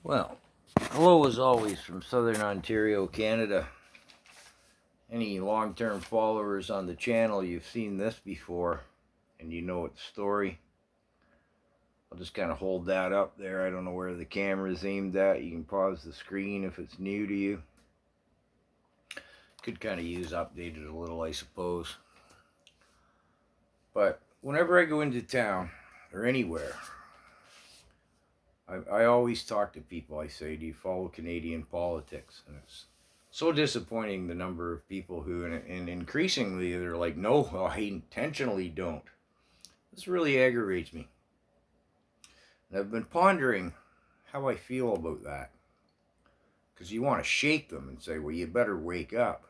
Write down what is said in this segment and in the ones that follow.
Well, hello as always from Southern Ontario, Canada. Any long-term followers on the channel, you've seen this before and you know its story. I'll just kind of hold that up there. I don't know where the camera is aimed at. You can pause the screen if it's new to you. Could kind of use updated a little, I suppose. But whenever I go into town or anywhere, I always talk to people. I say, do you follow Canadian politics? And it's so disappointing the number of people who, and increasingly, they're like, no, I intentionally don't. This really aggravates me. And I've been pondering how I feel about that. Because you want to shake them and say, well, you better wake up.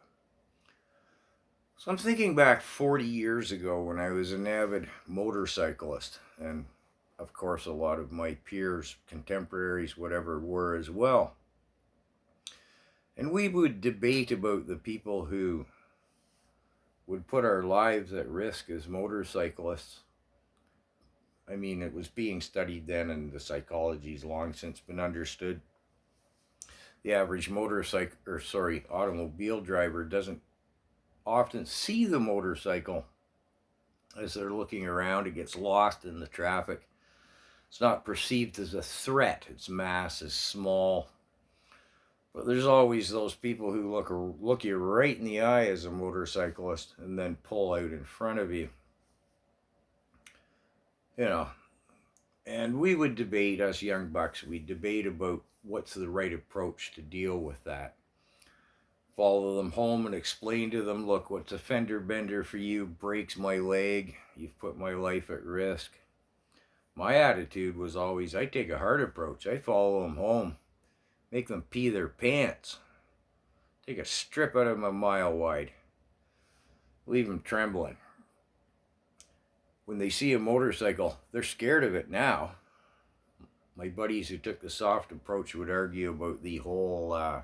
So I'm thinking back 40 years ago when I was an avid motorcyclist. And of course, a lot of my peers, contemporaries, whatever, were as well. And we would debate about the people who would put our lives at risk as motorcyclists. I mean, it was being studied then, and the psychology's long since been understood. The average automobile driver doesn't often see the motorcycle as they're looking around. It gets lost in the traffic. It's not perceived as a threat. Its mass is small. But there's always those people who look you right in the eye as a motorcyclist and then pull out in front of you. You know, and we would debate, us young bucks, we'd debate about what's the right approach to deal with that. Follow them home and explain to them, look, what's a fender bender for you breaks my leg. You've put my life at risk. My attitude was always, I take a hard approach. I follow them home. Make them pee their pants. Take a strip out of them a mile wide. Leave them trembling. When they see a motorcycle, they're scared of it now. My buddies who took the soft approach would argue about the whole,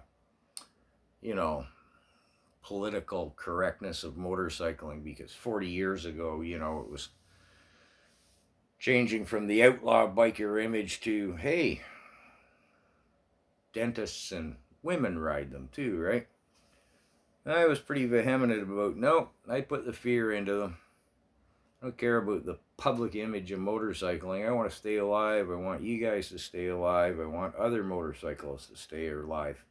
political correctness of motorcycling, because 40 years ago, it was changing from the outlaw biker image to, hey, dentists and women ride them too, right? And I was pretty vehement about, no, I put the fear into them. I don't care about the public image of motorcycling. I want to stay alive. I want you guys to stay alive. I want other motorcyclists to stay alive.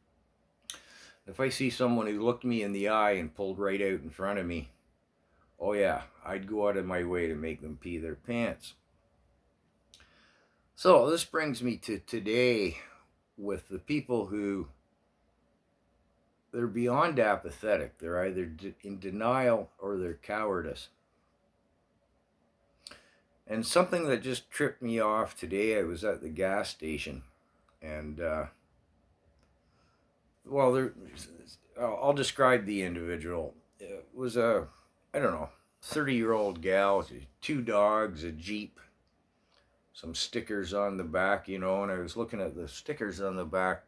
If I see someone who looked me in the eye and pulled right out in front of me, oh yeah, I'd go out of my way to make them pee their pants. So this brings me to today with the people who, they're beyond apathetic. They're either in denial or they're cowardice. And something that just tripped me off today, I was at the gas station, and I'll describe the individual. It was a, 30-year-old gal, 2 dogs, a Jeep, some stickers on the back, and I was looking at the stickers on the back.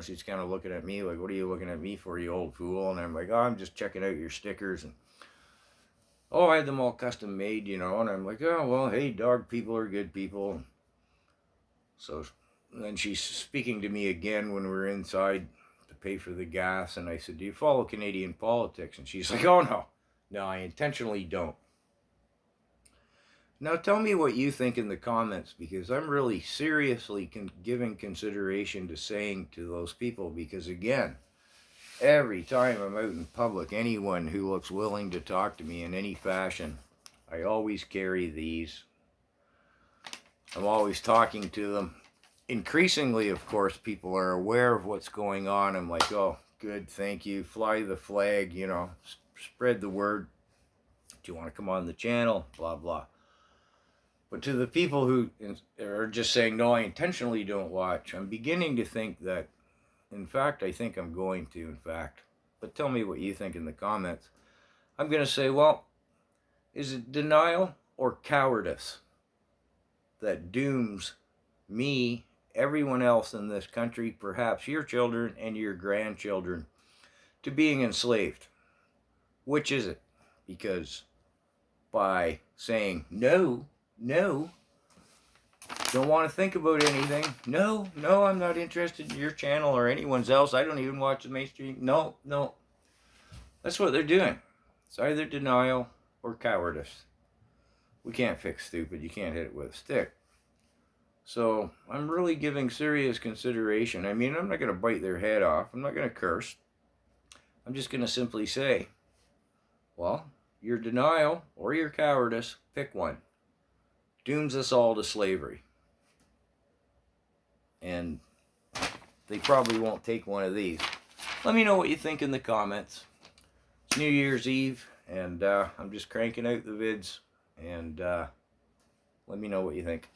She's kind of looking at me like, what are you looking at me for, you old fool? And I'm like, oh, I'm just checking out your stickers. And oh, I had them all custom made, and I'm like, oh, well, hey, dog people are good people. So then she's speaking to me again when we're inside to pay for the gas, and I said, do you follow Canadian politics? And she's like, oh, no, I intentionally don't. Now tell me what you think in the comments, because I'm really seriously giving consideration to saying to those people, because again, every time I'm out in public, anyone who looks willing to talk to me in any fashion, I always carry these. I'm always talking to them. Increasingly, of course, people are aware of what's going on. I'm like, oh, good, thank you. Fly the flag, spread the word. Do you want to come on the channel? Blah, blah. But to the people who are just saying, no, I intentionally don't watch, I'm beginning to think that, in fact, I think I'm going to, in fact. But tell me what you think in the comments. I'm going to say, well, is it denial or cowardice that dooms me, everyone else in this country, perhaps your children and your grandchildren, to being enslaved? Which is it? Because by saying no, Don't want to think about anything. No, I'm not interested in your channel or anyone's else. I don't even watch the mainstream. No. That's what they're doing. It's either denial or cowardice. We can't fix stupid. You can't hit it with a stick. So I'm really giving serious consideration. I mean, I'm not going to bite their head off. I'm not going to curse. I'm just going to simply say, well, your denial or your cowardice, pick one, dooms us all to slavery. And they probably won't take one of these. Let me know what you think in the comments. It's New Year's Eve, and I'm just cranking out the vids, and let me know what you think.